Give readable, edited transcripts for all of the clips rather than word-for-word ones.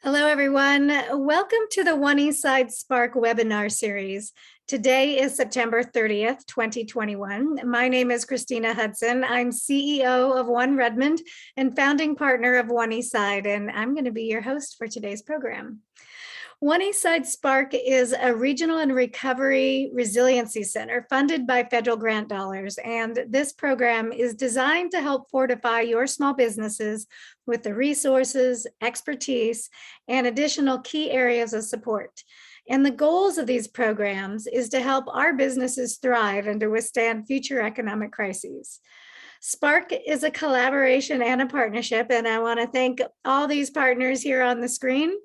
Hello, everyone. Welcome to the One Eastside Spark webinar series. Today is September 30th, 2021. My name is Christina Hudson. I'm CEO of One Redmond and founding partner of One Eastside, and I'm going to be your host for today's program. One Eastside Spark is a regional and recovery resiliency center funded by federal grant dollars. And this program is designed to help fortify your small businesses with the resources, expertise, and additional key areas of support. And the goals of these programs is to help our businesses thrive and to withstand future economic crises. Spark is a collaboration and a partnership, and I want to thank all these partners here on the screen.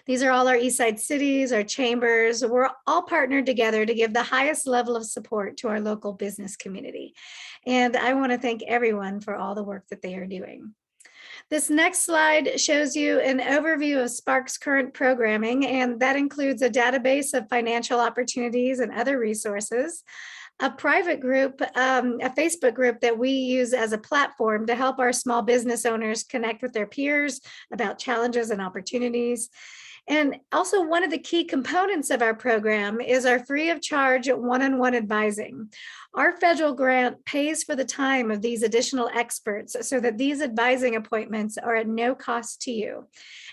These are all our Eastside cities, our chambers. We're all partnered together to give the highest level of support to our local business community. And I want to thank everyone for all the work that they are doing. This next slide shows you an overview of Spark's current programming, and that includes a database of financial opportunities and other resources, a private group, a Facebook group that we use as a platform to help our small business owners connect with their peers about challenges and opportunities. And also, one of the key components of our program is our free of charge one-on-one advising. Our federal grant pays for the time of these additional experts so that these advising appointments are at no cost to you.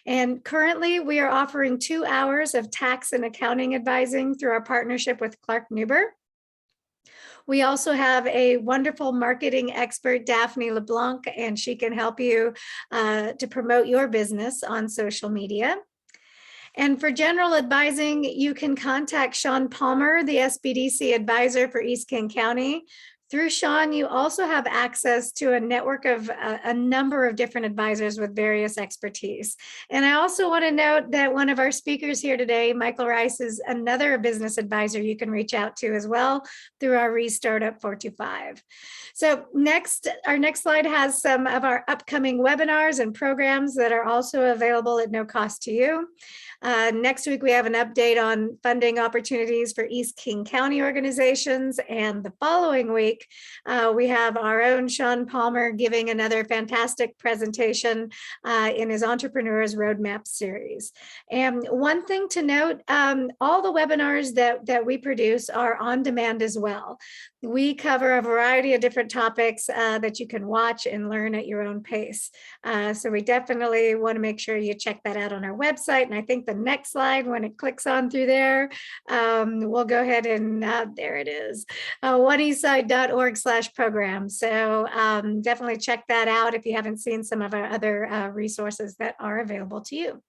And currently, we are offering 2 hours of tax and accounting advising through our partnership with Clark Newber. We also have a wonderful marketing expert, Daphne LeBlanc, and she can help you to promote your business on social media. And for general advising, you can contact Sean Palmer, the SBDC advisor for East King County. Through Sean, you also have access to a network of a number of different advisors with various expertise. And I also want to note that one of our speakers here today, Michael Rice, is another business advisor you can reach out to as well through our Restartup 425. So our next slide has some of our upcoming webinars and programs that are also available at no cost to you. Next week, we have an update on funding opportunities for East King County organizations. And the following week, we have our own Sean Palmer giving another fantastic presentation in his Entrepreneurs Roadmap series. And one thing to note, all the webinars that we produce are on demand as well. We cover a variety of different topics that you can watch and learn at your own pace. So we definitely want to make sure you check that out on our website. And I think the next slide, when it clicks on through there, we'll go ahead and there it is, oneeastside.org/program. So definitely check that out if you haven't seen some of our other resources that are available to you.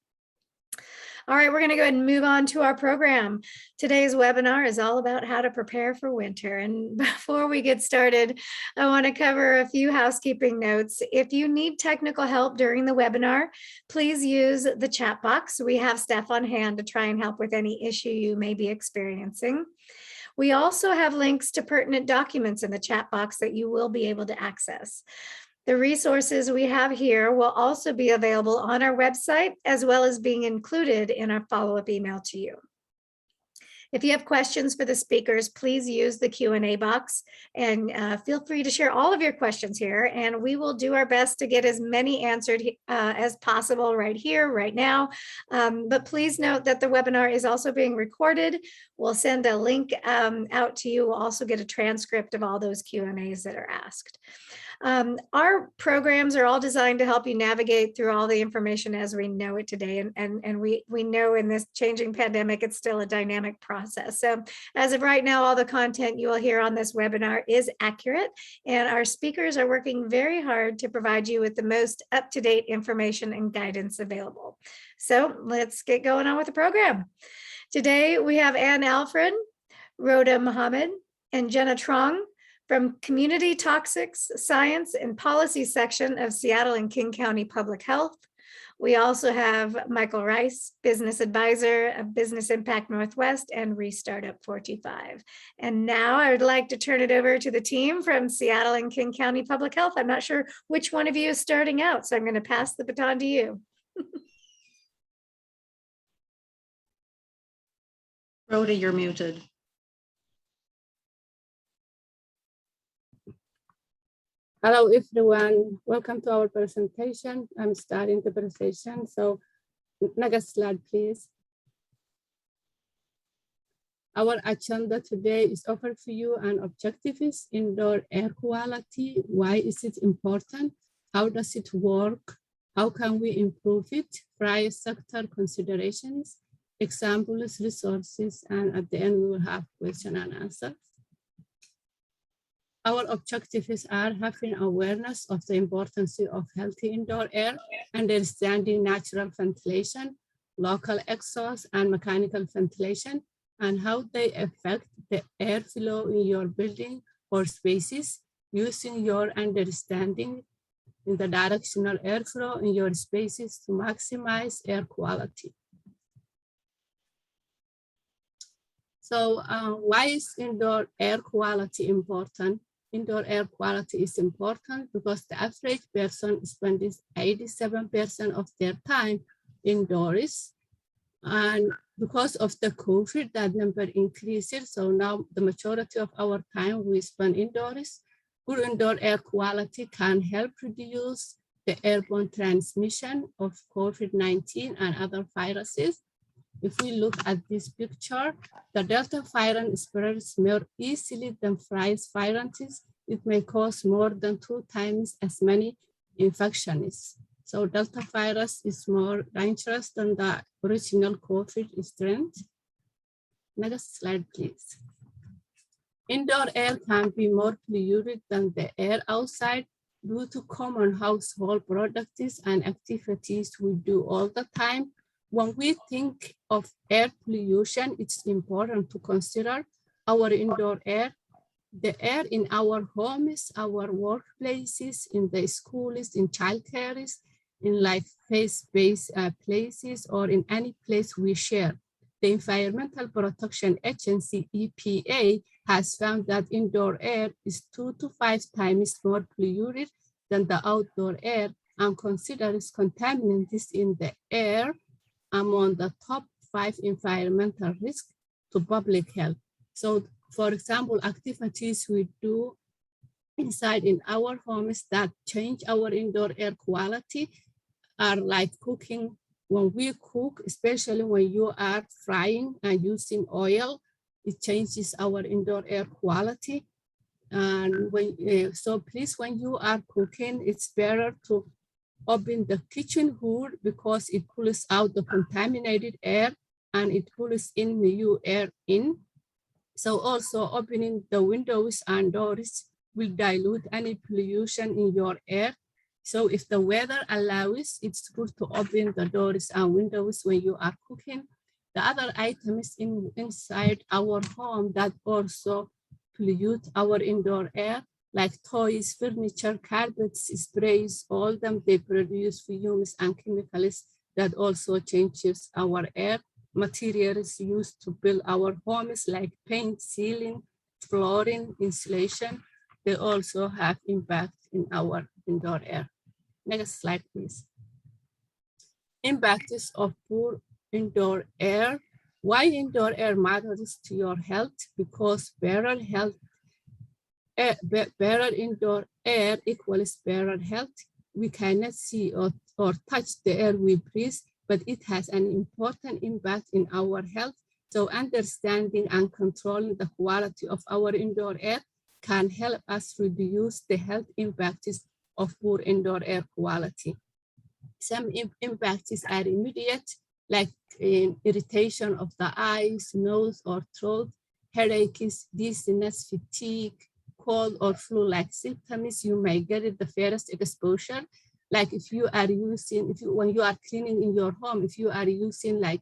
All right, we're going to go ahead and move on to our program. Today's webinar is all about how to prepare for winter. And before we get started, I want to cover a few housekeeping notes. If you need technical help during the webinar, please use the chat box. We have staff on hand to try and help with any issue you may be experiencing. We also have links to pertinent documents in the chat box that you will be able to access. The resources we have here will also be available on our website, as well as being included in our follow-up email to you. If you have questions for the speakers, please use the Q&A box and feel free to share all of your questions here, and we will do our best to get as many answered as possible right here, right now. But please note that the webinar is also being recorded. We'll send a link out to you. We'll also get a transcript of all those Q&As that are asked. Our programs are all designed to help you navigate through all the information as we know it today. And we know in this changing pandemic, it's still a dynamic process. So as of right now, all the content you will hear on this webinar is accurate, and our speakers are working very hard to provide you with the most up-to-date information and guidance available. So let's get going on with the program. Today, we have Ann Alfred, Rhoda Mohammed, and Jenna Trong from Community Toxics Science and Policy section of Seattle and King County Public Health. We also have Michael Rice, Business Advisor of Business Impact Northwest and Restartup 425. And now I would like to turn it over to the team from Seattle and King County Public Health. I'm not sure which one of you is starting out, so I'm going to pass the baton to you. Rhoda, you're muted. Hello, everyone. Welcome to our presentation. I'm starting the presentation. So Next slide, please. Our agenda today is offered for you an objective is indoor air quality. Why is it important? How does it work? How can we improve it? Private sector considerations, examples, resources, and at the end we will have question and answer. Our objectives are having awareness of the importance of healthy indoor air, understanding natural ventilation, local exhaust, and mechanical ventilation, and how they affect the airflow in your building or spaces, using your understanding in the directional airflow in your spaces to maximize air quality. So why is indoor air quality important? Indoor air quality is important because the average person spends 87% of their time indoors. And because of the COVID, that number increases. So now the majority of our time we spend indoors. Good indoor air quality can help reduce the airborne transmission of COVID-19 and other viruses. If we look at this picture, the Delta variant spreads more easily than virus variants. It may cause more than 2 times as many infections. So Delta virus is more dangerous than the original COVID strain. Next slide, please. Indoor air can be more polluted than the air outside due to common household products and activities we do all the time. When we think of air pollution, it's important to consider our indoor air, the air in our homes, our workplaces, in the schools, in childcare, in like face-based places, or in any place we share. The Environmental Protection Agency, EPA, has found that indoor air is 2 to 5 times more polluted than the outdoor air and considers contaminants in the air among the top 5 environmental risks to public health. So, for example, activities we do inside in our homes that change our indoor air quality are like cooking. When we cook, especially when you are frying and using oil, it changes our indoor air quality. And when so please, when you are cooking, it's better to open the kitchen hood because it pulls out the contaminated air and it pulls in new air in. So also opening the windows and doors will dilute any pollution in your air. So if the weather allows, it's good to open the doors and windows when you are cooking. The other items inside our home that also pollute our indoor air, like toys, furniture, carpets, sprays, all of them, they produce fumes and chemicals that also changes our air. Materials used to build our homes like paint, ceiling, flooring, insulation, they also have impact in our indoor air. Next slide, please. Impacts of poor indoor air. Why indoor air matters to your health? Because better indoor air equals better health. We cannot see or touch the air we breathe, but it has an important impact in our health. So understanding and controlling the quality of our indoor air can help us reduce the health impacts of poor indoor air quality. Some impacts are immediate, like irritation of the eyes, nose, or throat, headaches, dizziness, fatigue, cold or flu-like symptoms. You may get it the first exposure. Like if you are using, when you are cleaning in your home, if you are using like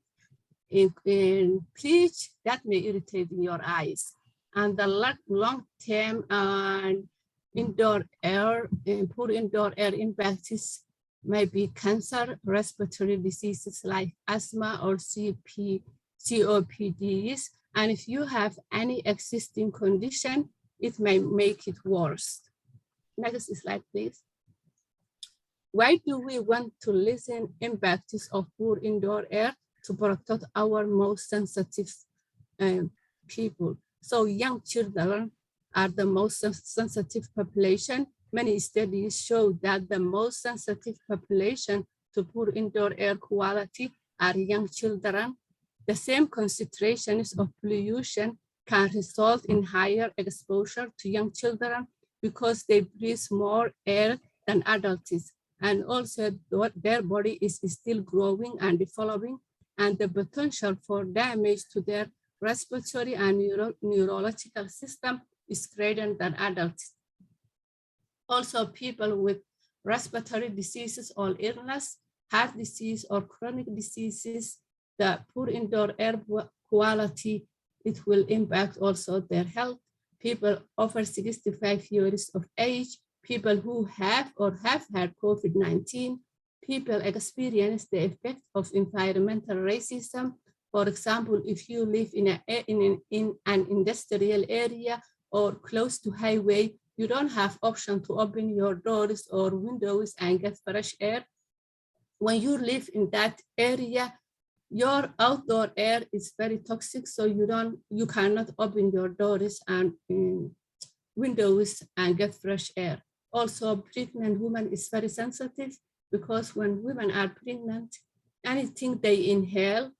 in bleach, that may irritate your eyes. And the long-term and indoor air, poor indoor air impacts may be cancer, respiratory diseases like asthma or COPDs. And if you have any existing condition, it may make it worse. Next slide, please. Why do we want to listen impacts of poor indoor air to protect our most sensitive people? So young children are the most sensitive population. Many studies show that the most sensitive population to poor indoor air quality are young children. The same concentrations of pollution can result in higher exposure to young children because they breathe more air than adults. And also their body is still growing and developing, and the potential for damage to their respiratory and neurological system is greater than adults. Also, people with respiratory diseases or illness, heart disease or chronic diseases, the poor indoor air quality, it will impact also their health. People over 65 years of age, people who have or have had COVID-19, people experience the effect of environmental racism. For example, if you live in an industrial area or close to highway, you don't have option to open your doors or windows and get fresh air. When you live in that area, your outdoor air is very toxic, so you cannot open your doors and windows and get fresh air. Also, pregnant women is very sensitive because when women are pregnant, anything they inhale,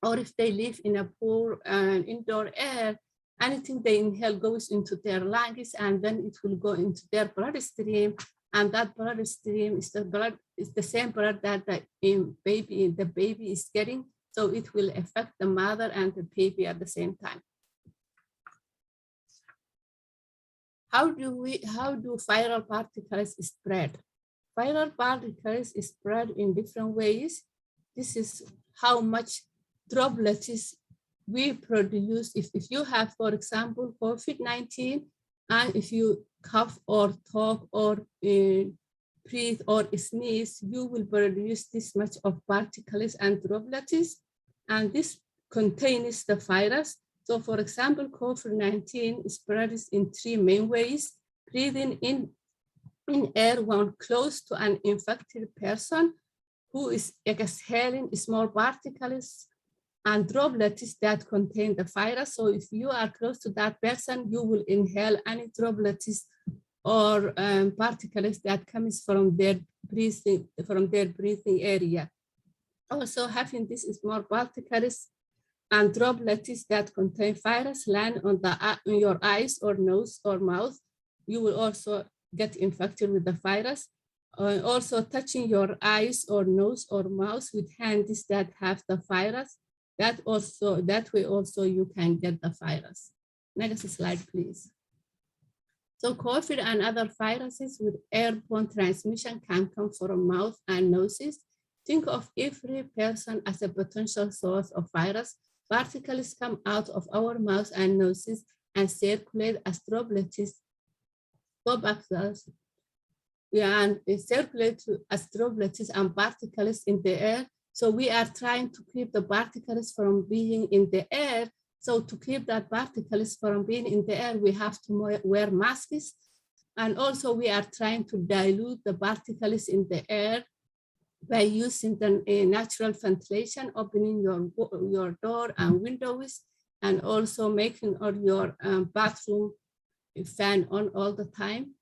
or if they live in a poor indoor air, anything they inhale goes into their lungs and then it will go into their bloodstream. And that bloodstream is the same blood that the baby is getting. So it will affect the mother and the baby at the same time. How do viral particles spread? Viral particles spread in different ways. This is how much droplets we produce. If you have, for example, COVID-19, and if you cough or talk or breathe or sneeze, you will produce this much of particles and droplets, and this contains the virus. So for example, COVID-19 spreads in 3 main ways: breathing in air when close to an infected person who is exhaling small particles and droplets that contain the virus. So if you are close to that person, you will inhale any droplets or particles that comes from their breathing area. Also, having these small particles and droplets that contain virus land on your eyes or nose or mouth, you will also get infected with the virus. Also, touching your eyes or nose or mouth with hands that have the virus, that way also you can get the virus. Next slide, please. So COVID and other viruses with airborne transmission can come from mouth and noses. Think of every person as a potential source of virus. Particles come out of our mouths and noses and circulate as droplets, go back to us, and circulate as droplets and particles in the air. So we are trying to keep the particles from being in the air. So to keep that particles from being in the air, we have to wear masks. And also we are trying to dilute the particles in the air by using the natural ventilation, opening your door and windows, and also making all your bathroom fan on all the time.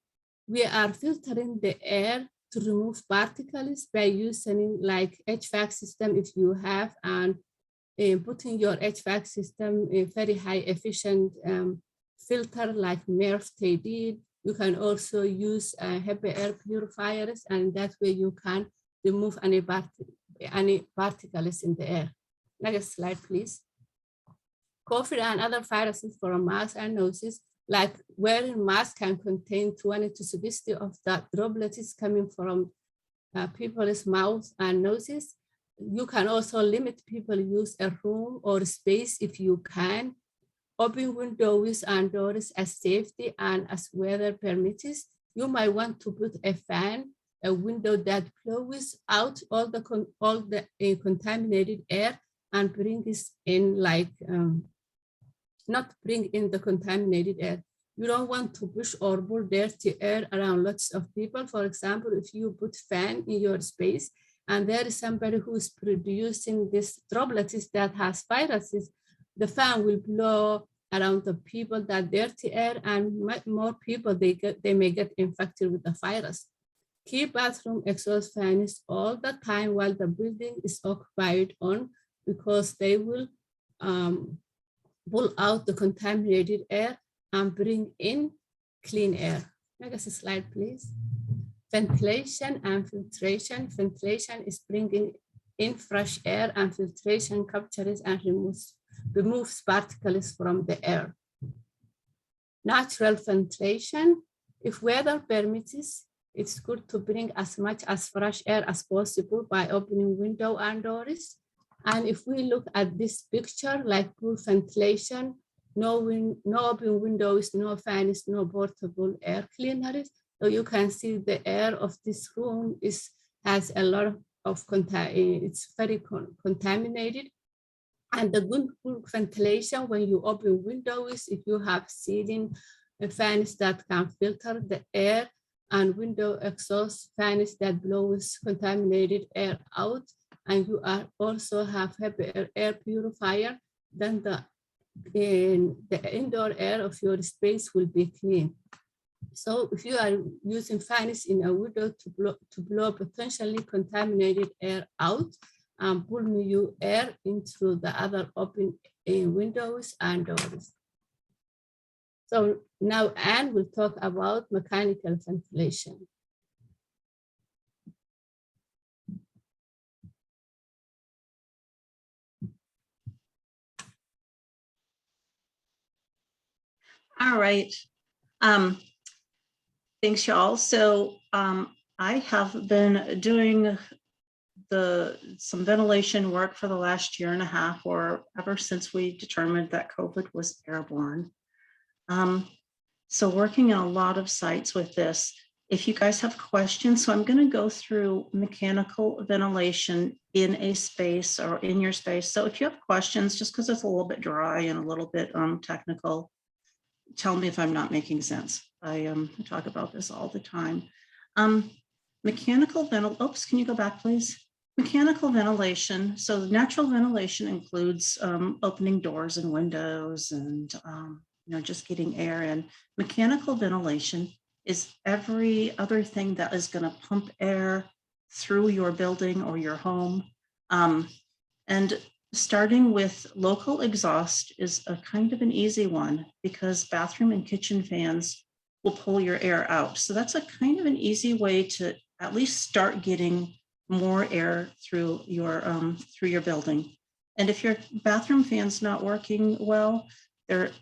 We are filtering the air to remove particles by using like HVAC system if you have, and putting your HVAC system a very high efficient filter like MERV they did. You can also use HEPA air purifiers, and that way you can remove any particles in the air. Next slide, please. COVID and other viruses from mouths and noses, like wearing masks can contain 20 to 60 of the droplets coming from people's mouths and noses. You can also limit people use a room or space if you can. Open windows and doors as safety and as weather permits. You might want to put a fan, a window that blows out all the contaminated air and bring this in, like not bring in the contaminated air. You don't want to push or pull dirty air around lots of people. For example, if you put fan in your space and there is somebody who is producing this droplets that has viruses, the fan will blow around the people that dirty air, and more people they may get infected with the virus. Keep bathroom exhaust fans all the time while the building is occupied on, because they will pull out the contaminated air and bring in clean air. Next slide, please. Ventilation and filtration. Ventilation is bringing in fresh air, and filtration captures and removes particles from the air. Natural ventilation. If weather permits, it's good to bring as much as fresh air as possible by opening window and doors. And if we look at this picture, like pool ventilation, no open windows, no fans, no portable air cleaners. So you can see the air of this room has a lot of it's very contaminated. And the good pool ventilation, when you open windows, if you have ceiling fans that can filter the air, and window exhaust fans that blows contaminated air out, and you also have HEPA air purifier, then the indoor air of your space will be clean. So if you are using fans in a window to blow potentially contaminated air out, and pull new air into the other open windows and doors. So now Anne will talk about mechanical ventilation. All right. Thanks, y'all. So I have been doing some ventilation work for the last year and a half, or ever since we determined that COVID was airborne. So working on a lot of sites with this. If you guys have questions, so I'm going to go through mechanical ventilation in a space or in your space. So if you have questions, just because it's a little bit dry and a little bit technical, tell me if I'm not making sense. I talk about this all the time. Mechanical ventilation, oops, can you go back, please? Mechanical ventilation. So natural ventilation includes opening doors and windows and just getting air in. Mechanical ventilation is every other thing that is going to pump air through your building or your home. And starting with local exhaust is a kind of an easy one, because bathroom and kitchen fans will pull your air out. So that's a kind of an easy way to at least start getting more air through your building. And if your bathroom fan's not working well,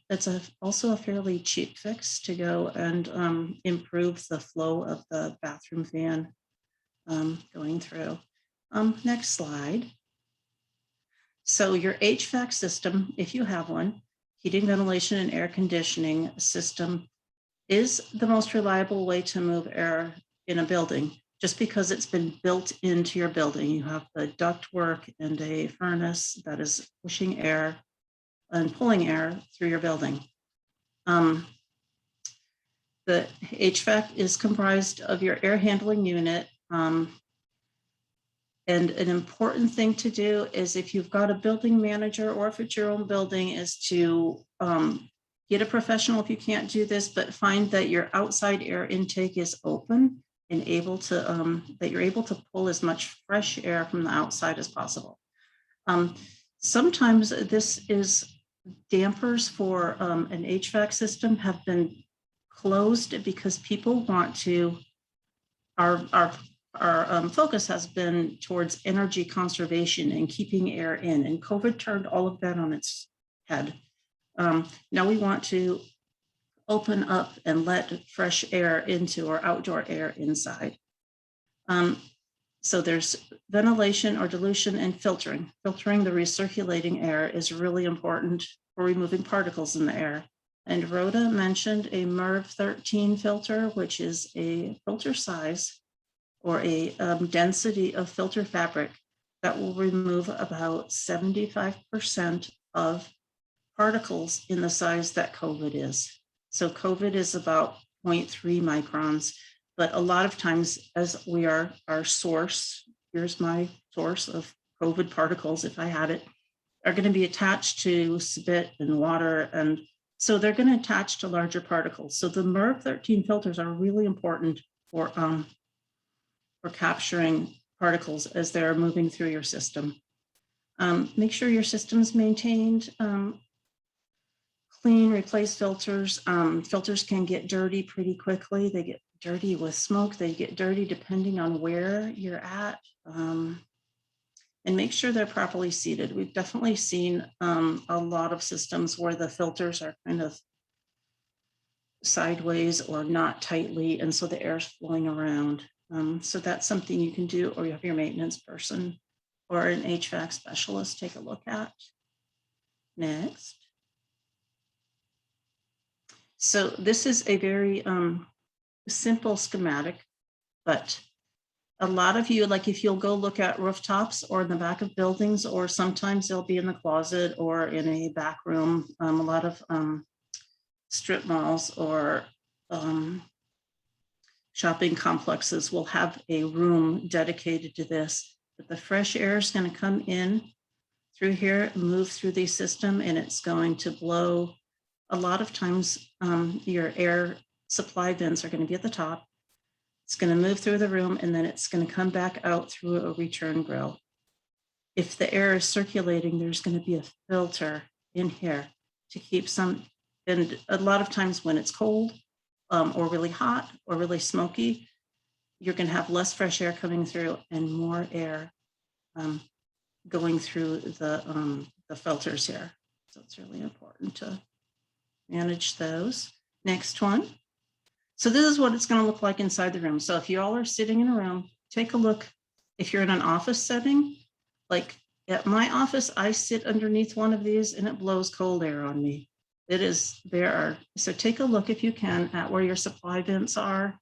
it's also a fairly cheap fix to go and improve the flow of the bathroom fan going through. Next slide. So your HVAC system, if you have one, heating, ventilation, and air conditioning system, is the most reliable way to move air in a building, just because it's been built into your building. You have the ductwork and a furnace that is pushing air and pulling air through your building. The HVAC is comprised of your air handling unit. And an important thing to do is, if you've got a building manager or if it's your own building, is to get a professional if you can't do this, but find that your outside air intake is open and able to, that you're able to pull as much fresh air from the outside as possible. Sometimes this is dampers for an HVAC system have been closed because people want to, our focus has been towards energy conservation and keeping air in, and COVID turned all of that on its head. Now we want to open up and let fresh air into, or outdoor air inside. So there's ventilation or dilution and filtering. Filtering the recirculating air is really important for removing particles in the air. And Rhoda mentioned a MERV 13 filter, which is a filter size or a density of filter fabric that will remove about 75% of particles in the size that COVID is. So COVID is about 0.3 microns, but a lot of times, as we are our source, here's my source of COVID particles, if I had it, are going to be attached to spit and water. And so they're going to attach to larger particles. So the MERV 13 filters are really important for for capturing particles as they're moving through your system. Make sure your system's maintained, clean, replace filters. Filters can get dirty pretty quickly. They get dirty with smoke. They get dirty depending on where you're at. And make sure they're properly seated. We've definitely seen a lot of systems where the filters are kind of sideways or not tightly, and so the air is flowing around. So that's something you can do, or you have your maintenance person or an HVAC specialist take a look at. Next. So this is a very simple schematic, but a lot of you, like if you'll go look at rooftops or in the back of buildings, or sometimes they'll be in the closet or in a back room, a lot of strip malls or shopping complexes will have a room dedicated to this. But the fresh air is going to come in through here, move through the system, and it's going to blow. A lot of times your air supply vents are going to be at the top. It's going to move through the room, and then it's going to come back out through a return grill. If the air is circulating, there's going to be a filter in here to keep some, and a lot of times when it's cold or really hot or really smoky, you're going to have less fresh air coming through and more air going through the filters here. So it's really important to manage those. Next one. So this is what it's going to look like inside the room. So if you all are sitting in a room, take a look. If you're in an office setting, like at my office, I sit underneath one of these and it blows cold air on me. So take a look if you can at where your supply vents are.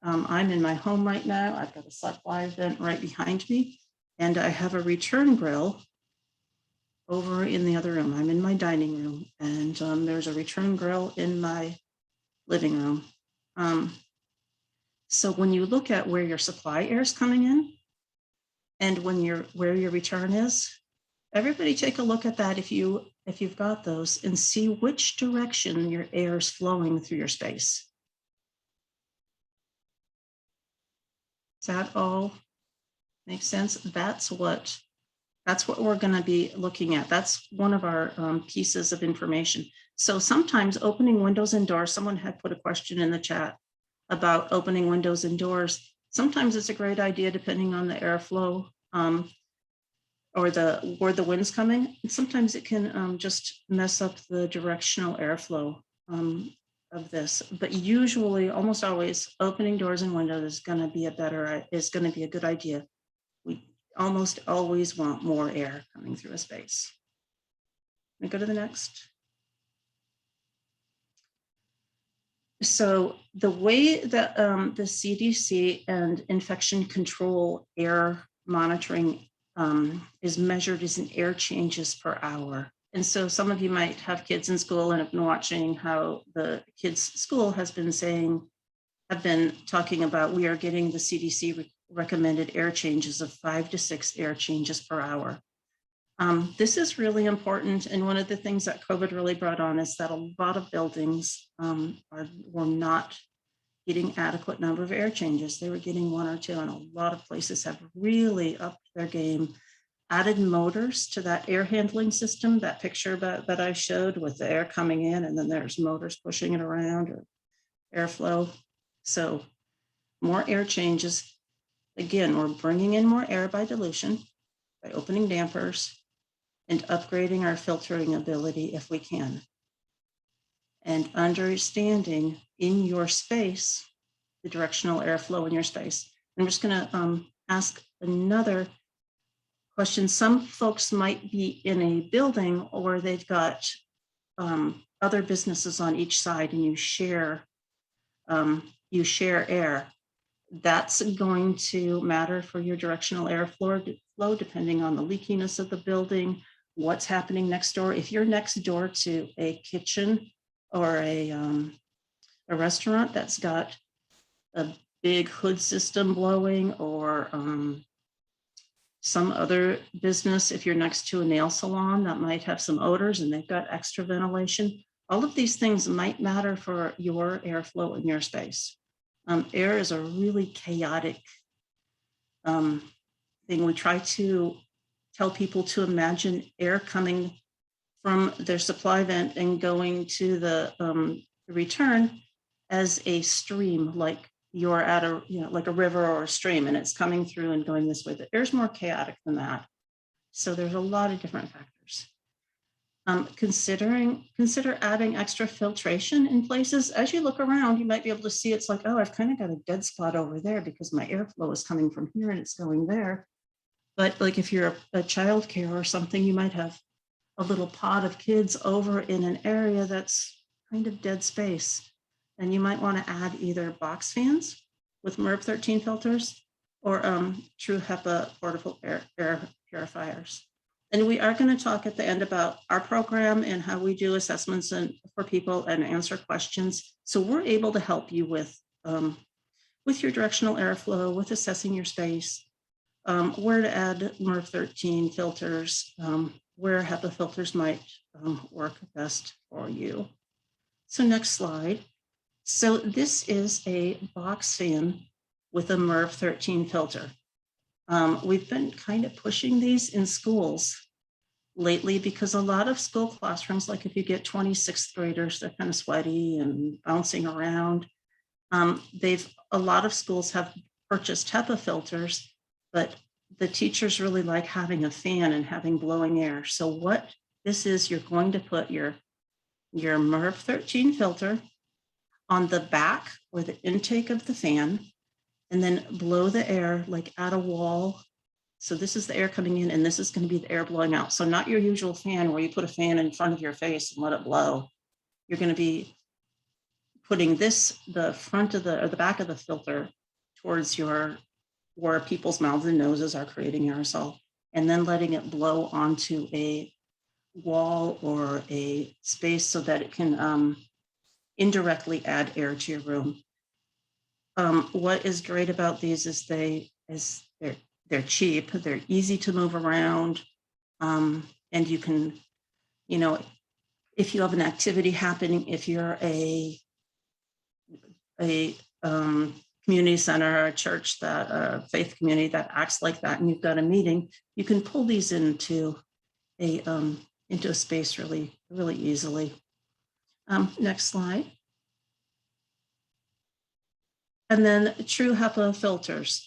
I'm in my home right now. I've got a supply vent right behind me, and I have a return grill over in the other room. I'm in my dining room, and there's a return grill in my living room. So when you look at where your supply air is coming in and where your return is, everybody take a look at that if you've got those, and see which direction your air is flowing through your space. Does that all make sense? That's what we're going to be looking at. That's one of our pieces of information. So sometimes opening windows and doors, someone had put a question in the chat about opening windows and doors. Sometimes it's a great idea depending on the airflow or where the wind's coming. And sometimes it can just mess up the directional airflow of this. But usually, almost always, opening doors and windows is going to be a good idea. We almost always want more air coming through a space. Let me go to the next. So the way that the CDC and infection control air monitoring is measured is in air changes per hour. And so some of you might have kids in school and have been watching how the kids' school have been talking about, we are getting the CDC recommended air changes of 5 to 6 air changes per hour. This is really important. And one of the things that COVID really brought on is that a lot of buildings were not getting adequate number of air changes. They were getting 1 or 2, and a lot of places have really upped their game, added motors to that air handling system, that picture that I showed with the air coming in, and then there's motors pushing it around, or airflow. So more air changes. Again, we're bringing in more air by dilution, by opening dampers, and upgrading our filtering ability if we can. And understanding in your space, the directional airflow in your space. I'm just going to ask another question. Some folks might be in a building or they've got other businesses on each side, and you share air. That's going to matter for your directional airflow depending on the leakiness of the building, what's happening next door. If you're next door to a kitchen or a restaurant that's got a big hood system blowing, or some other business, if you're next to a nail salon that might have some odors and they've got extra ventilation, all of these things might matter for your airflow in your space. Air is a really chaotic thing. We try to tell people to imagine air coming from their supply vent and going to the return as a stream, like you're at a, like a river or a stream, and it's coming through and going this way. The air's more chaotic than that. So there's a lot of different factors. Consider adding extra filtration in places. As you look around, you might be able to see it's like, oh, I've kind of got a dead spot over there because my airflow is coming from here and it's going there. But like if you're a child care or something, you might have a little pod of kids over in an area that's kind of dead space. And you might want to add either box fans with MERV 13 filters or true HEPA portable air purifiers. And we are going to talk at the end about our program and how we do assessments for people and answer questions. So we're able to help you with your directional airflow, with assessing your space, where to add MERV 13 filters, where HEPA filters might work best for you. So next slide. So this is a box fan with a MERV 13 filter. We've been kind of pushing these in schools lately because a lot of school classrooms, like if you get 26th graders, they're kind of sweaty and bouncing around. A lot of schools have purchased HEPA filters, but the teachers really like having a fan and having blowing air. So what this is, you're going to put your MERV 13 filter on the back or the intake of the fan, and then blow the air like at a wall. So this is the air coming in, and this is going to be the air blowing out. So not your usual fan where you put a fan in front of your face and let it blow. You're going to be putting the front of the back of the filter towards where people's mouths and noses are creating aerosol, and then letting it blow onto a wall or a space so that it can indirectly add air to your room. What is great about these is they're cheap, they're easy to move around, and you can, if you have an activity happening, if you're a community center, a church, a faith community that acts like that, and you've got a meeting, you can pull these into a space really, really easily. Next slide. And then true HEPA filters.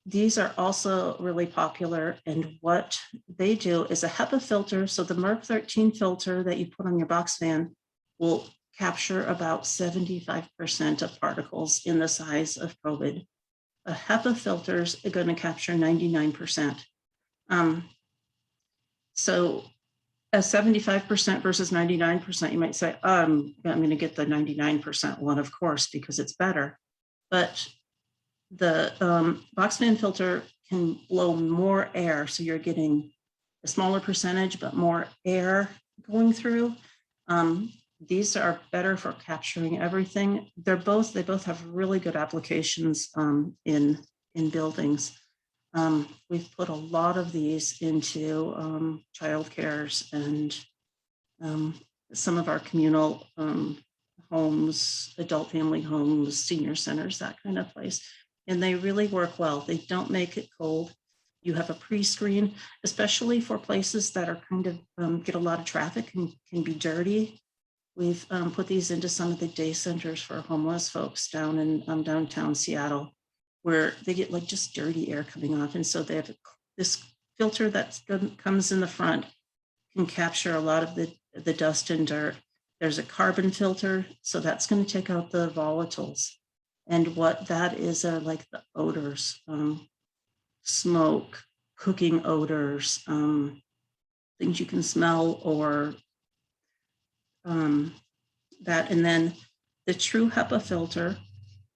These are also really popular, and what they do is a HEPA filter. So the MERV 13 filter that you put on your box fan will capture about 75% of particles in the size of COVID. A HEPA filters are going to capture 99%. So a 75% versus 99%, you might say, I'm going to get the 99% one, of course, because it's better. But the box fan filter can blow more air, so you're getting a smaller percentage, but more air going through. These are better for capturing everything. They both have really good applications in buildings. We've put a lot of these into childcares and some of our communal homes, adult family homes, senior centers, that kind of place. And they really work well. They don't make it cold. You have a pre-screen, especially for places that are kind of get a lot of traffic and can be dirty. We've put these into some of the day centers for homeless folks down in downtown Seattle, where they get like just dirty air coming off. And so they have this filter that comes in the front, can capture a lot of the dust and dirt. There's a carbon filter, so that's going to take out the volatiles. And what that is are like the odors, smoke, cooking odors, things you can smell, or that. And then the true HEPA filter,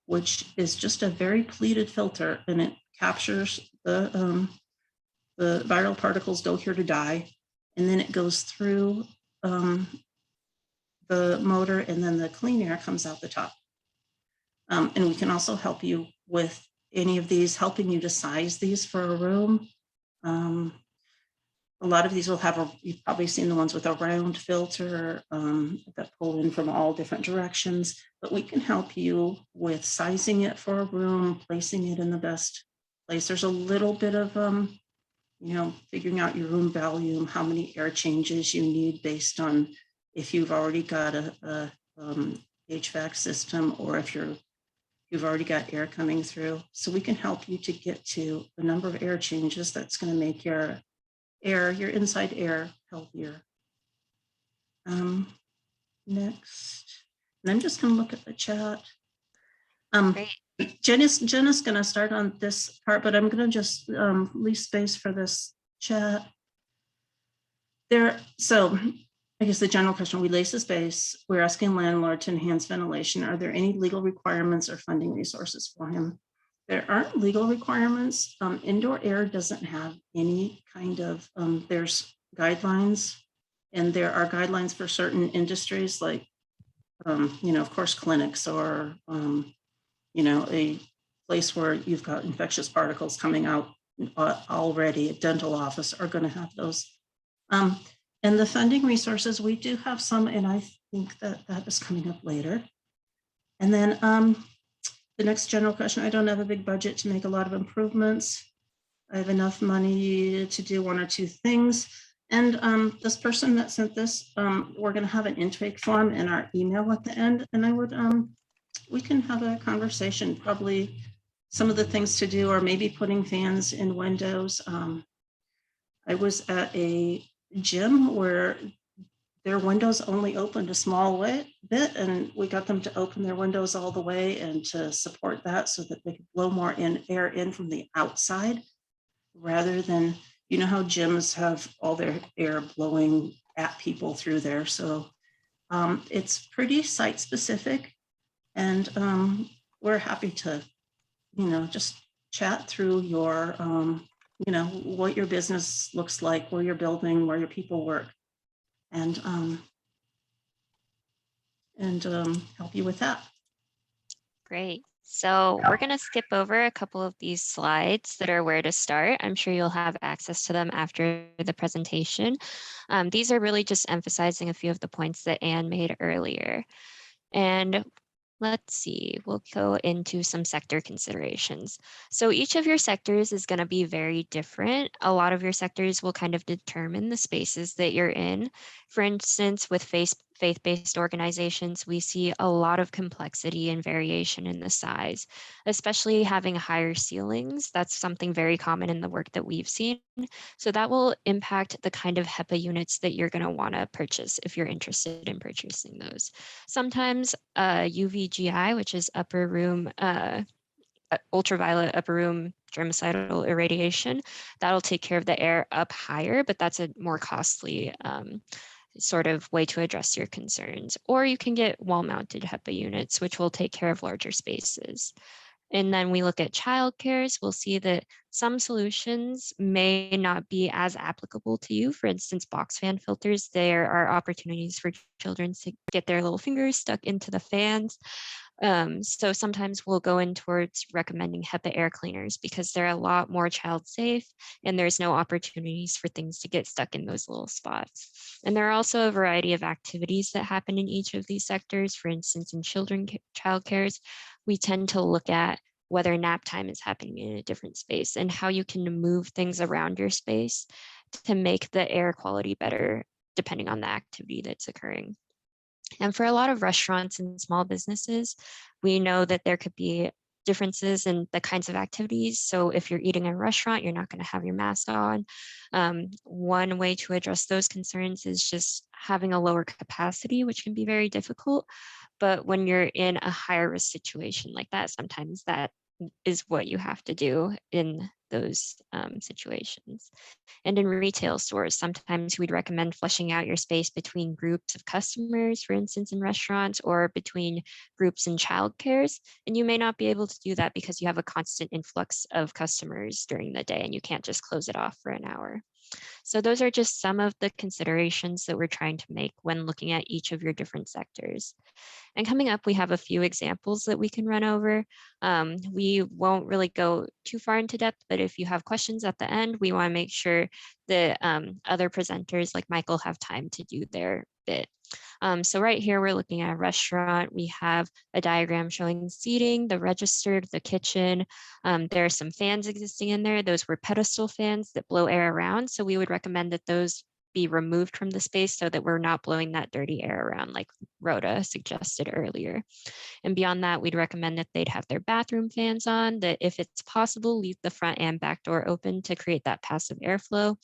which is just a very pleated filter, and it captures the viral particles go here to die, and then it goes through the motor, and then the clean air comes out the top. And we can also help you with any of these, helping you to size these for a room. A lot of these will have you've probably seen the ones with a round filter that pull in from all different directions, but we can help you with sizing it for a room, placing it in the best place. There's a little bit of, you know, figuring out your room volume, how many air changes you need based on if you've already got a HVAC system or if you've already got air coming through. So we can help you to get to the number of air changes that's going to make your inside air healthier. Next, and I'm just going to look at the chat. Jenna's going to start on this part, but I'm going to just leave space for this chat. So I guess the general question, we lease the space. We're asking landlord to enhance ventilation. Are there any legal requirements or funding resources for him? There aren't legal requirements. Indoor air doesn't have any kind of, there's guidelines, and there are guidelines for certain industries like, you know, of course, clinics or, you know, a place where you've got infectious particles coming out already. A dental office are going to have those. And the funding resources, we do have some, and I think that is coming up later. And then the next general question, I don't have a big budget to make a lot of improvements. I have enough money to do one or two things. And this person that sent this, we're going to have an intake form in our email at the end. And I would, we can have a conversation, probably some of the things to do, or maybe putting fans in windows. I was at a gym where their windows only opened a small bit, and we got them to open their windows all the way and to support that so that they could blow more air in from the outside rather than, you know how gyms have all their air blowing at people through there. So it's pretty site specific, and we're happy to, you know, just chat through your, you know, what your business looks like, where you're building, where your people work, and help you with that. Great. So we're going to skip over a couple of these slides that are where to start. I'm sure you'll have access to them after the presentation. These are really just emphasizing a few of the points that Anne made earlier. And let's see, we'll go into some sector considerations. So each of your sectors is going to be very different. A lot of your sectors will kind of determine the spaces that you're in. For instance, with faith-based organizations, we see a lot of complexity and variation in the size, especially having higher ceilings. That's something very common in the work that we've seen. So that will impact the kind of HEPA units that you're going to want to purchase if you're interested in purchasing those. Sometimes UVGI, which is upper room, ultraviolet upper room germicidal irradiation, that'll take care of the air up higher, but that's a more costly sort of way to address your concerns. Or you can get wall-mounted HEPA units, which will take care of larger spaces. And then we look at childcares, we'll see that some solutions may not be as applicable to you. For instance, box fan filters, there are opportunities for children to get their little fingers stuck into the fans. So sometimes we'll go in towards recommending HEPA air cleaners because they're a lot more child safe and there's no opportunities for things to get stuck in those little spots. And there are also a variety of activities that happen in each of these sectors. For instance, in child cares, we tend to look at whether nap time is happening in a different space and how you can move things around your space to make the air quality better depending on the activity that's occurring. And for a lot of restaurants and small businesses, we know that there could be differences in the kinds of activities. So if you're eating in a restaurant, you're not going to have your mask on. One way to address those concerns is just having a lower capacity, which can be very difficult. But when you're in a higher risk situation like that, sometimes that is what you have to do in those situations. And in retail stores, sometimes we'd recommend fleshing out your space between groups of customers, for instance, in restaurants, or between groups in childcares. And you may not be able to do that because you have a constant influx of customers during the day and you can't just close it off for an hour. So those are just some of the considerations that we're trying to make when looking at each of your different sectors. And coming up, we have a few examples that we can run over. We won't really go too far into depth, but if you have questions at the end, we want to make sure that other presenters like Michael have time to do their bit. So right here, we're looking at a restaurant. We have a diagram showing seating, the register, the kitchen. There are some fans existing in there. Those were pedestal fans that blow air around. So we would recommend that those be removed from the space so that we're not blowing that dirty air around like Rhoda suggested earlier. And beyond that, we'd recommend that they'd have their bathroom fans on, that if it's possible, leave the front and back door open to create that passive airflow.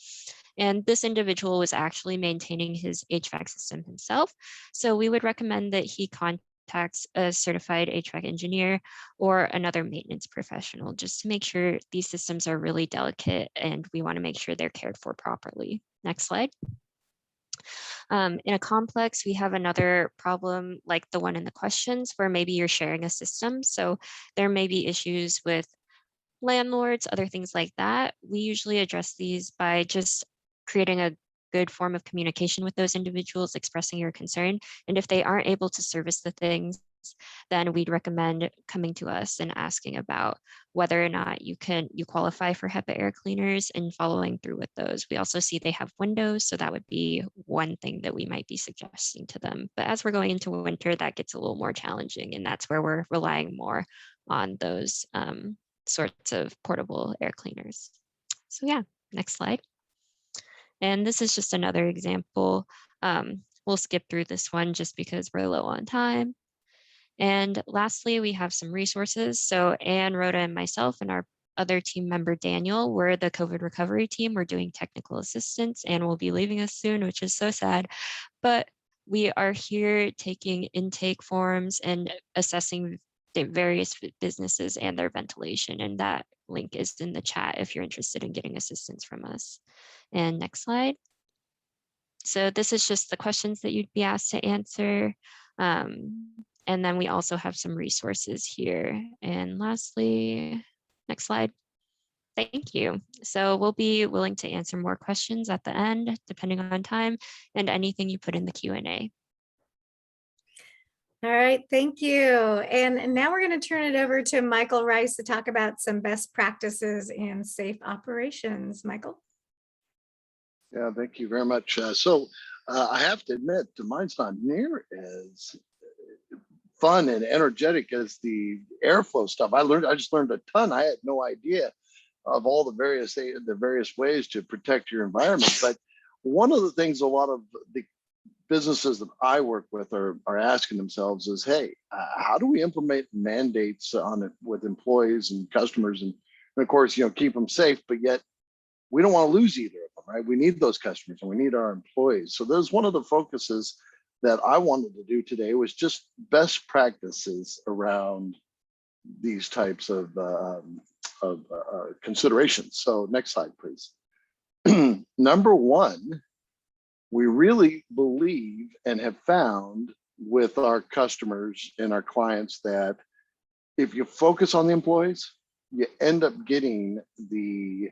And this individual was actually maintaining his HVAC system himself. So we would recommend that he contacts a certified HVAC engineer or another maintenance professional just to make sure these systems are really delicate and we want to make sure they're cared for properly. Next slide. In a complex, we have another problem like the one in the questions where maybe you're sharing a system. So there may be issues with landlords, other things like that. We usually address these by just creating a good form of communication with those individuals, expressing your concern. And if they aren't able to service the things, then we'd recommend coming to us and asking about whether or not you qualify for HEPA air cleaners and following through with those. We also see they have windows, so that would be one thing that we might be suggesting to them. But as we're going into winter, that gets a little more challenging, and that's where we're relying more on those sorts of portable air cleaners. So yeah, next slide. And this is just another example. We'll skip through this one just because we're low on time. And lastly, we have some resources. So Anne, Rhoda, and myself and our other team member, Daniel, we're the COVID recovery team. We're doing technical assistance and will be leaving us soon, which is so sad. But we are here taking intake forms and assessing the various businesses and their ventilation. And that link is in the chat if you're interested in getting assistance from us. And next slide. So this is just the questions that you'd be asked to answer. And then we also have some resources here. And lastly, next slide. Thank you. So we'll be willing to answer more questions at the end, depending on time and anything you put in the Q&A. All right, thank you. And now we're going to turn it over to Michael Rice to talk about some best practices in safe operations. Michael. Yeah, thank you very much. I have to admit, mine's not near as fun and energetic as the airflow stuff. I just learned a ton. I had no idea of all the various ways to protect your environment. But one of the things a lot of the businesses that I work with are asking themselves is, hey, how do we implement mandates on it with employees and customers, and of course, keep them safe, but yet we don't want to lose either of them, right? We need those customers and we need our employees. So there's one of the focuses that I wanted to do today was just best practices around these types of considerations. So next slide, please. Number one, we really believe and have found with our customers and our clients that if you focus on the employees, you end up getting the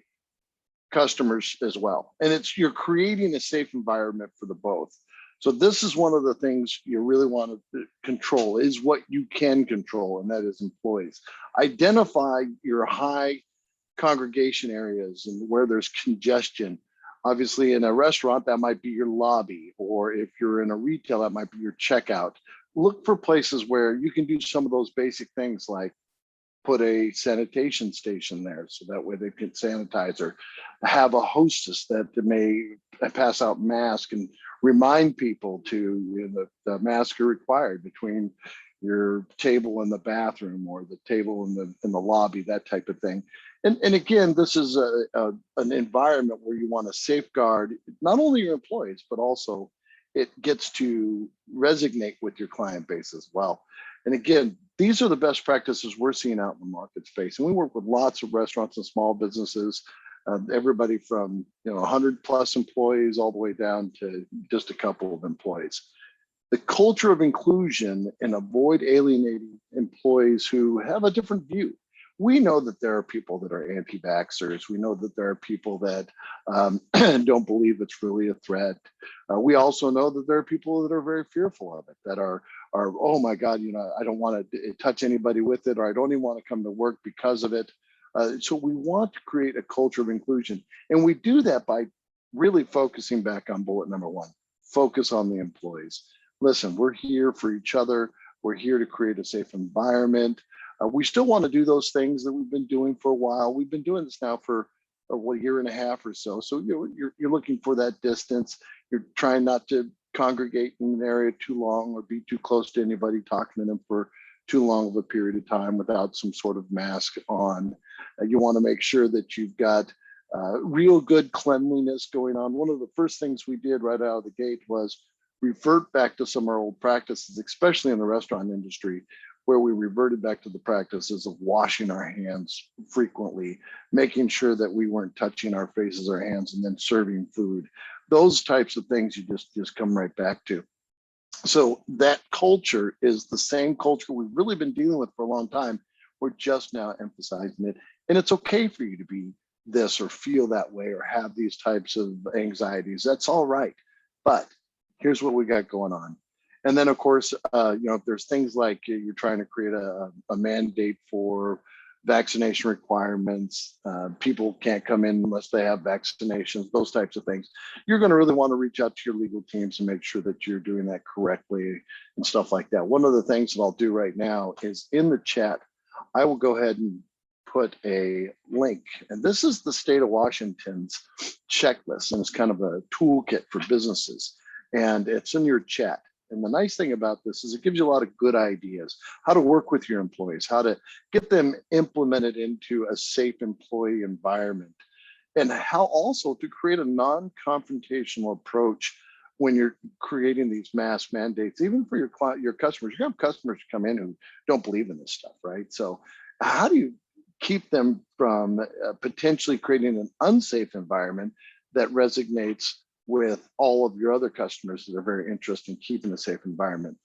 customers as well. And you're creating a safe environment for the both. So this is one of the things you really want to control is what you can control, and that is employees. Identify your high congregation areas and where there's congestion. Obviously in a restaurant, that might be your lobby, or if you're in a retail, that might be your checkout. Look for places where you can do some of those basic things like put a sanitation station there so that way they can sanitize, or have a hostess that may pass out masks and remind people to the masks are required between your table in the bathroom or the table in the lobby, that type of thing. And again, this is an environment where you want to safeguard not only your employees, but also it gets to resonate with your client base as well. And again, these are the best practices we're seeing out in the market space. And we work with lots of restaurants and small businesses, everybody from 100 plus employees all the way down to just a couple of employees. The culture of inclusion and avoid alienating employees who have a different view. We know that there are people that are anti-vaxxers. We know that there are people that don't believe it's really a threat. We also know that there are people that are very fearful of it, that are oh my God, I don't want to touch anybody with it, or I don't even want to come to work because of it. So we want to create a culture of inclusion. And we do that by really focusing back on bullet number one, focus on the employees. listen, we're here for each other. We're here to create a safe environment. We still want to do those things that we've been doing for a while. We've been doing this now for a year and a half or so. So you're looking for that distance. You're trying not to congregate in an area too long or be too close to anybody, talking to them for too long of a period of time without some sort of mask on. You want to make sure that you've got real good cleanliness going on. One of the first things we did right out of the gate was revert back to some of our old practices, especially in the restaurant industry, where we reverted back to the practices of washing our hands frequently, making sure that we weren't touching our faces, our hands, and then serving food. Those types of things you just come right back to. So that culture is the same culture we've really been dealing with for a long time. We're just now emphasizing it. And it's okay for you to be this or feel that way or have these types of anxieties. That's all right. But here's what we got going on. And then, of course, if there's things like you're trying to create a mandate for vaccination requirements, people can't come in unless they have vaccinations, those types of things, you're going to really want to reach out to your legal teams and make sure that you're doing that correctly and stuff like that. One of the things that I'll do right now is in the chat, I will go ahead and put a link. And this is the state of Washington's checklist, and it's kind of a toolkit for businesses. And it's in your chat. And the nice thing about this is it gives you a lot of good ideas, how to work with your employees, how to get them implemented into a safe employee environment, and how also to create a non-confrontational approach when you're creating these mask mandates, even for your customers. You have customers who come in who don't believe in this stuff, right? So how do you keep them from potentially creating an unsafe environment that resonates with all of your other customers that are very interested in keeping a safe environment?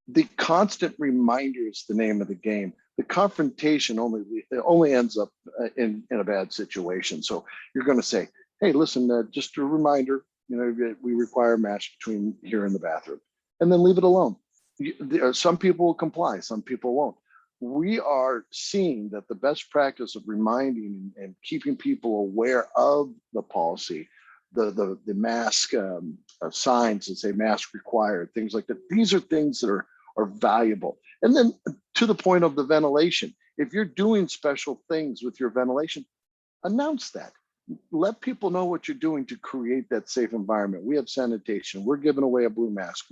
The constant reminder is the name of the game. The confrontation only ends up in a bad situation. So you're going to say, hey, listen, just a reminder, we require a mask between here and the bathroom, and then leave it alone. Some people will comply, some people won't. We are seeing that the best practice of reminding and keeping people aware of the policy, the mask signs that say mask required, things like that. These are things that are valuable. And then to the point of the ventilation, if you're doing special things with your ventilation, announce that. Let people know what you're doing to create that safe environment. We have sanitation. We're giving away a blue mask.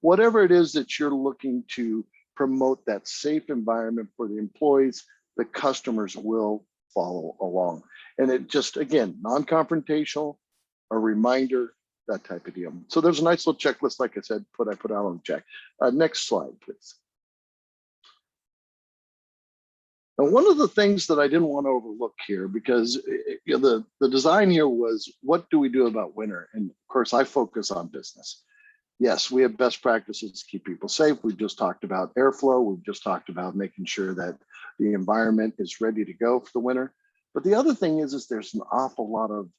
Whatever it is that you're looking to promote that safe environment for the employees, the customers will follow along. And it just, again, non-confrontational, a reminder, that type of deal. So there's a nice little checklist, like I said, I put out on the check. Next slide, please. Now, one of the things that I didn't want to overlook here, because the design here was, what do we do about winter? And of course, I focus on business. Yes, we have best practices to keep people safe. We've just talked about airflow. We've just talked about making sure that the environment is ready to go for the winter. But the other thing is there's an awful lot of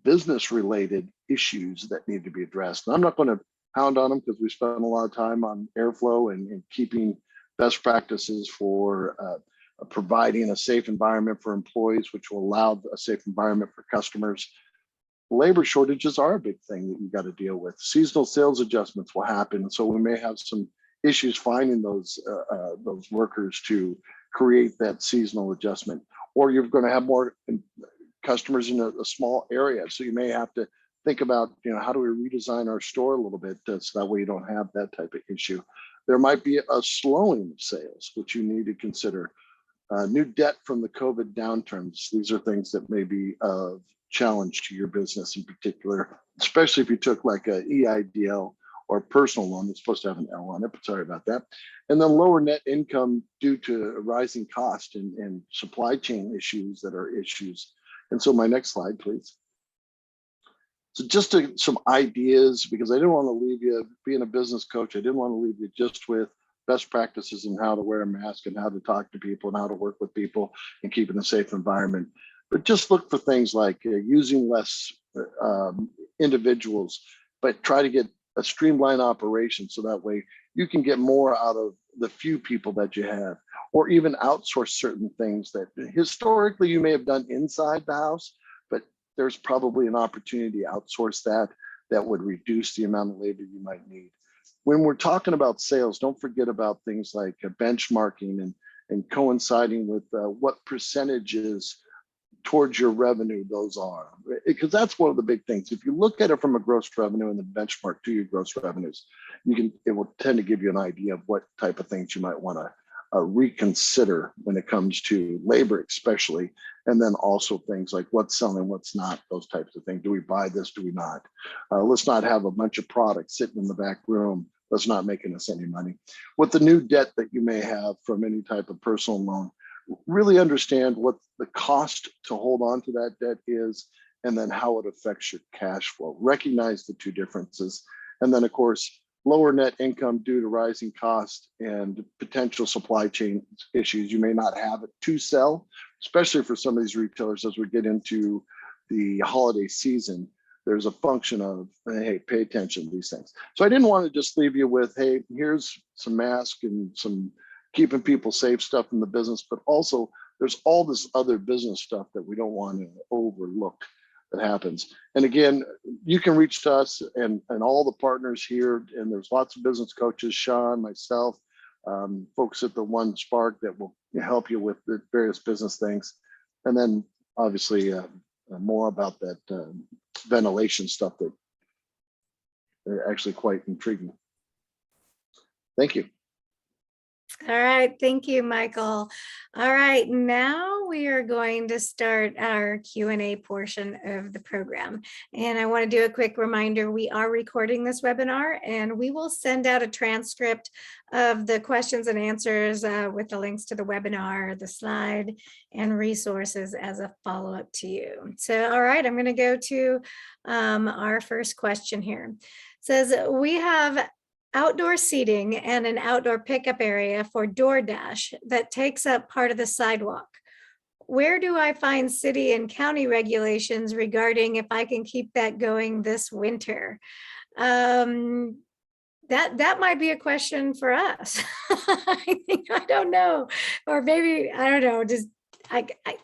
business related issues that need to be addressed. And I'm not going to pound on them because we spent a lot of time on airflow and keeping best practices for providing a safe environment for employees, which will allow a safe environment for customers. Labor shortages are a big thing that you got to deal with. Seasonal sales adjustments will happen. So we may have some issues finding those workers to create that seasonal adjustment, or you're going to have more customers in a small area. So you may have to think about, how do we redesign our store a little bit so that way you don't have that type of issue. There might be a slowing of sales, which you need to consider. New debt from the COVID downturns. These are things that may be of challenge to your business in particular, especially if you took like a EIDL or a personal loan that's supposed to have an L on it, but sorry about that. And then lower net income due to rising cost and supply chain issues that are issues. And so my next slide, please. So just some ideas, because I didn't want to leave you, being a business coach, I didn't want to leave you just with best practices and how to wear a mask and how to talk to people and how to work with people and keeping a safe environment. But just look for things like using less individuals, but try to get a streamlined operation so that way you can get more out of the few people that you have, or even outsource certain things that historically you may have done inside the house, but there's probably an opportunity to outsource that would reduce the amount of labor you might need. when we're talking about sales, don't forget about things like benchmarking and coinciding with what percentages towards your revenue those are, because that's one of the big things. If you look at it from a gross revenue and the benchmark to your gross revenues, it will tend to give you an idea of what type of things you might want to reconsider when it comes to labor, especially, and then also things like what's selling, what's not, those types of things. Do we buy this? Do we not? Let's not have a bunch of products sitting in the back room that's not making us any money. With the new debt that you may have from any type of personal loan, really understand what the cost to hold on to that debt is, and then how it affects your cash flow. Recognize the two differences. And then, of course, lower net income due to rising costs and potential supply chain issues. You may not have it to sell, especially for some of these retailers as we get into the holiday season. There's a function of, hey, pay attention to these things. So I didn't want to just leave you with, hey, here's some masks and some keeping people safe stuff in the business, but also there's all this other business stuff that we don't want to overlook that happens. And again, you can reach to us and all the partners here, and there's lots of business coaches, Sean, myself, folks at the One Spark that will help you with the various business things. And then obviously more about that ventilation stuff that are actually quite intriguing. Thank you. All right, thank you, Michael. All right, now we are going to start our Q&A portion of the program. And I want to do a quick reminder, we are recording this webinar and we will send out a transcript of the questions and answers with the links to the webinar, the slide, and resources as a follow-up to you. So, all right, I'm going to go to our first question here. It says, we have outdoor seating and an outdoor pickup area for DoorDash that takes up part of the sidewalk. Where do I find city and county regulations regarding if I can keep that going this winter? That might be a question for us. I don't know, or maybe, I don't know, just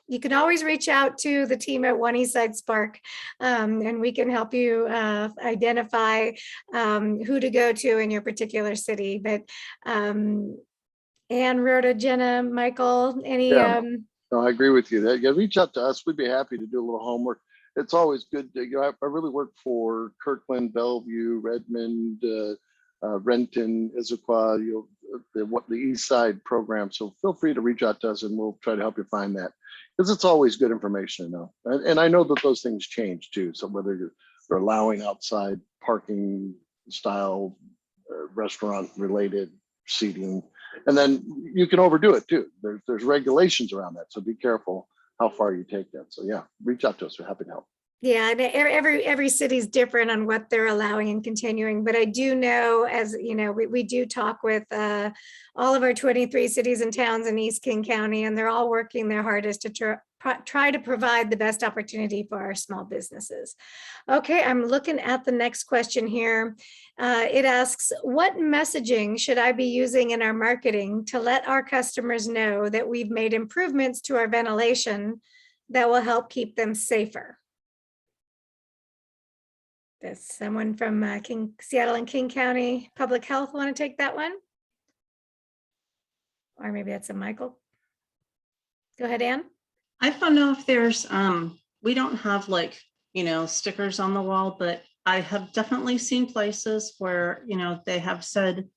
you can always reach out to the team at One Eastside Spark, and we can help you identify who to go to in your particular city. But Anne, Rhoda, Jenna, Michael, any? Yeah. No, I agree with you. Yeah, reach out to us. We'd be happy to do a little homework. It's always good. I really work for Kirkland, Bellevue, Redmond, Renton, Issaquah, the East Side program. So feel free to reach out to us and we'll try to help you find that, because it's always good information to know. And I know that those things change too. So whether you're allowing outside parking style, restaurant related seating, and then you can overdo it too. There's regulations around that. So be careful how far you take that. So yeah, reach out to us. We're happy to help. Yeah, and every city's different on what they're allowing and continuing, but I do know, as you know, we do talk with all of our 23 cities and towns in East King County, and they're all working their hardest to try to provide the best opportunity for our small businesses. Okay, I'm looking at the next question here. It asks, what messaging should I be using in our marketing to let our customers know that we've made improvements to our ventilation that will help keep them safer? Does someone from Seattle and King County Public Health want to take that one? Or maybe that's a Michael. Go ahead, Ann. I don't know if there's, we don't have like, stickers on the wall, but I have definitely seen places where, they have said,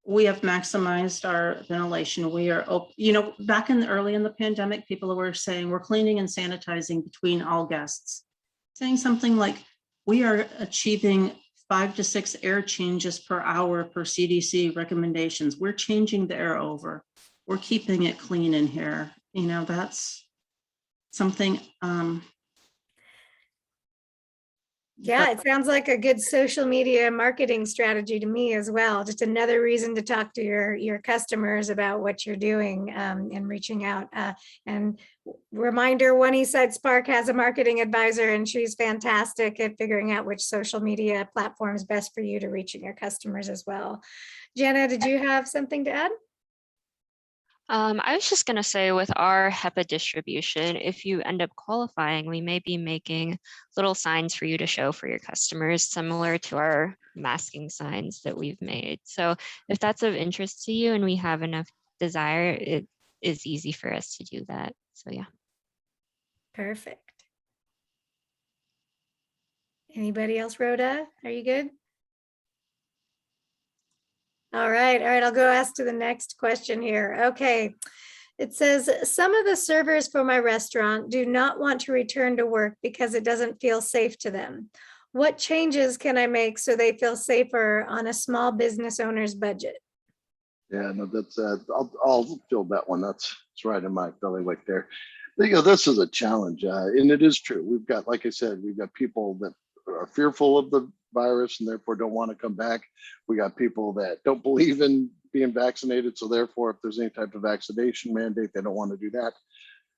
we have maximized our ventilation. We are, back early in the pandemic, people were saying we're cleaning and sanitizing between all guests, saying something like, we are achieving 5 to 6 air changes per hour per CDC recommendations. We're changing the air over. We're keeping it clean in here. That's something. Yeah, it sounds like a good social media marketing strategy to me as well. Just another reason to talk to your customers about what you're doing and reaching out. And reminder, One Eastside Spark has a marketing advisor, and she's fantastic at figuring out which social media platform is best for you to reaching your customers as well. Jenna, did you have something to add? I was just going to say with our HEPA distribution, if you end up qualifying, we may be making little signs for you to show for your customers, similar to our masking signs that we've made. So if that's of interest to you and we have enough desire, it is easy for us to do that. So yeah. Perfect. Anybody else, Rhoda? Are you good? All right, I'll go ask to the next question here. Okay. It says, some of the servers for my restaurant do not want to return to work because it doesn't feel safe to them. What changes can I make so they feel safer on a small business owner's budget? Yeah, no, that's I'll fill that one. That's right in my bailiwick there. You know, this is a challenge, and it is true. We've got, like I said, we've got people that are fearful of the virus and therefore don't want to come back. We got people that don't believe in being vaccinated, so therefore, if there's any type of vaccination mandate, they don't want to do that.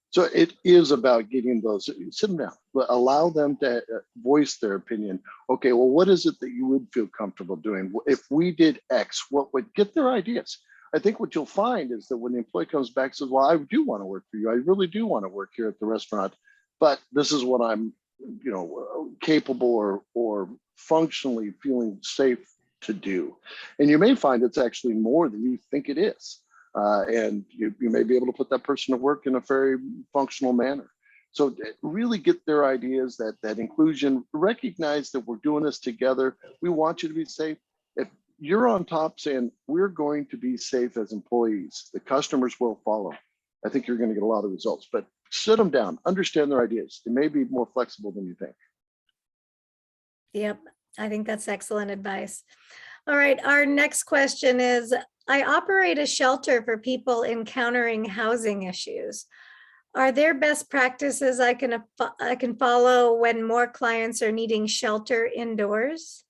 So it is about getting those, sit them down, but allow them to voice their opinion. Okay, well, what is it that you would feel comfortable doing? If we did X, what would get their ideas? I think what you'll find is that when the employee comes back and says, well, I do want to work for you. I really do want to work here at the restaurant, but this is what I'm, you know, capable or functionally feeling safe to do. And you may find it's actually more than you think it is. And you may be able to put that person to work in a very functional manner. So really get their ideas, that inclusion, recognize that we're doing this together. We want you to be safe. If you're on top saying we're going to be safe as employees, the customers will follow. I think you're going to get a lot of results, but sit them down, understand their ideas. They may be more flexible than you think. Yep, I think that's excellent advice. All right, our next question is, I operate a shelter for people encountering housing issues. Are there best practices I can follow when more clients are needing shelter indoors?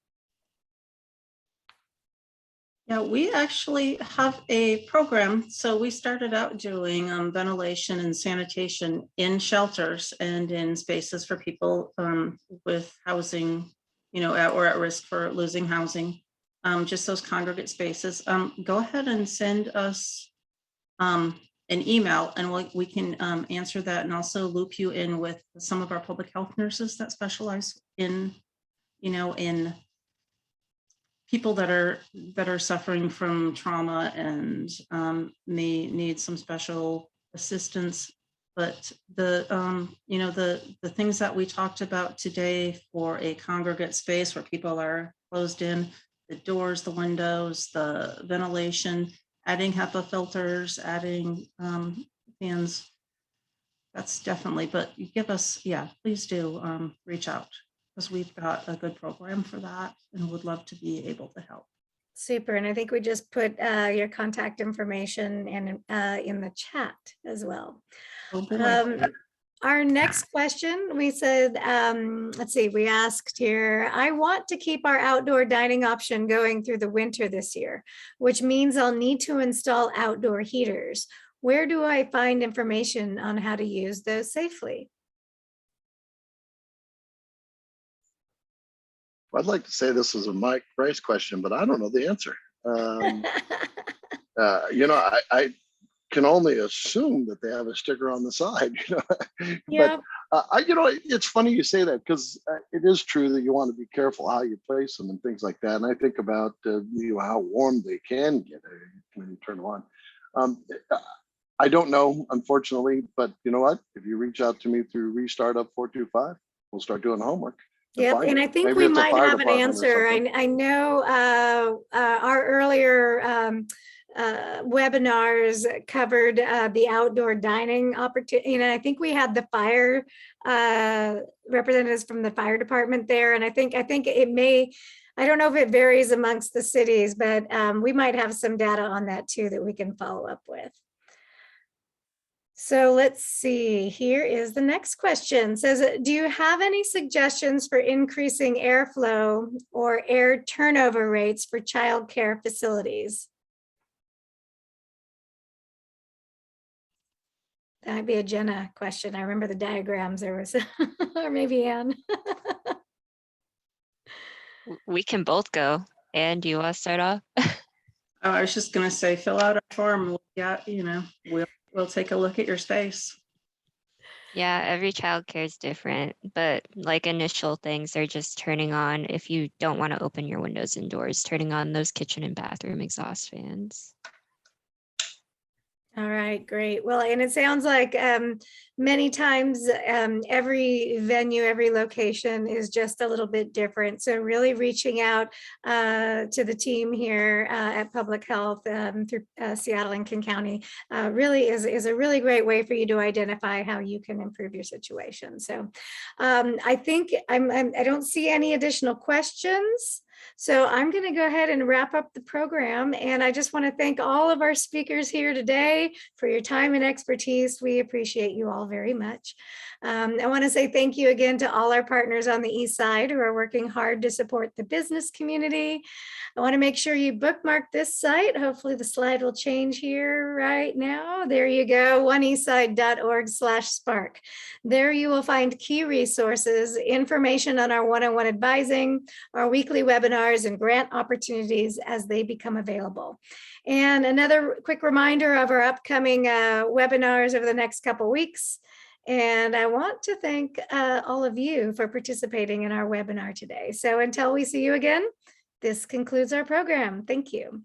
Yeah, we actually have a program. So we started out doing ventilation and sanitation in shelters and in spaces for people with housing, you know, or at risk for losing housing. Just those congregate spaces. Go ahead and send us an email and we can answer that and also loop you in with some of our public health nurses that specialize in, you know, in people that are suffering from trauma and may need some special assistance. But the you know, the things that we talked about today for a congregate space where people are closed in, the doors, the windows, the ventilation, adding HEPA filters, adding fans. That's definitely, but you give us, yeah, please do reach out because we've got a good program for that and would love to be able to help. Super, and I think we just put your contact information in the chat as well. Oh, boy. Our next question, we said, let's see, we asked here, I want to keep our outdoor dining option going through the winter this year, which means I'll need to install outdoor heaters. Where do I find information on how to use those safely? I'd like to say this is a Mike Rice question, but I don't know the answer. You know, I can only assume that they have a sticker on the side, you know. Yeah. But you know, it's funny you say that because it is true that you want to be careful how you place them and things like that. And I think about you know, how warm they can get when you turn them on. I don't know, unfortunately, but you know what? If you reach out to me through Restart Up 425, we'll start doing homework. Yep, and I think we might have an answer. I know our earlier webinars covered the outdoor dining opportunity. You know, I think we had the fire representatives from the fire department there, and I think it may. I don't know if it varies amongst the cities, but we might have some data on that too that we can follow up with. So let's see, here is the next question. It says, do you have any suggestions for increasing airflow or air turnover rates for childcare facilities? That'd be a Jenna question. I remember the diagrams there was, or maybe Anne. We can both go. And do you want to start off? I was just going to say, fill out our farm, yeah, we'll take a look at your space. Yeah, every childcare is different, but like initial things are just turning on, if you don't want to open your windows and doors, turning on those kitchen and bathroom exhaust fans. All right, great. Well, and it sounds like many times every venue, every location is just a little bit different. So really reaching out to the team here at Public Health through Seattle and King County really is a really great way for you to identify how you can improve your situation. So I think I don't see any additional questions. So I'm going to go ahead and wrap up the program. And I just want to thank all of our speakers here today for your time and expertise. We appreciate you all very much. I want to say thank you again to all our partners on the East Side who are working hard to support the business community. I want to make sure you bookmark this site. Hopefully the slide will change here right now. There you go, oneeastside.org/spark. There you will find key resources, information on our one-on-one advising, our weekly webinars, and grant opportunities as they become available. And another quick reminder of our upcoming webinars over the next couple weeks. And I want to thank all of you for participating in our webinar today. So until we see you again, this concludes our program. Thank you.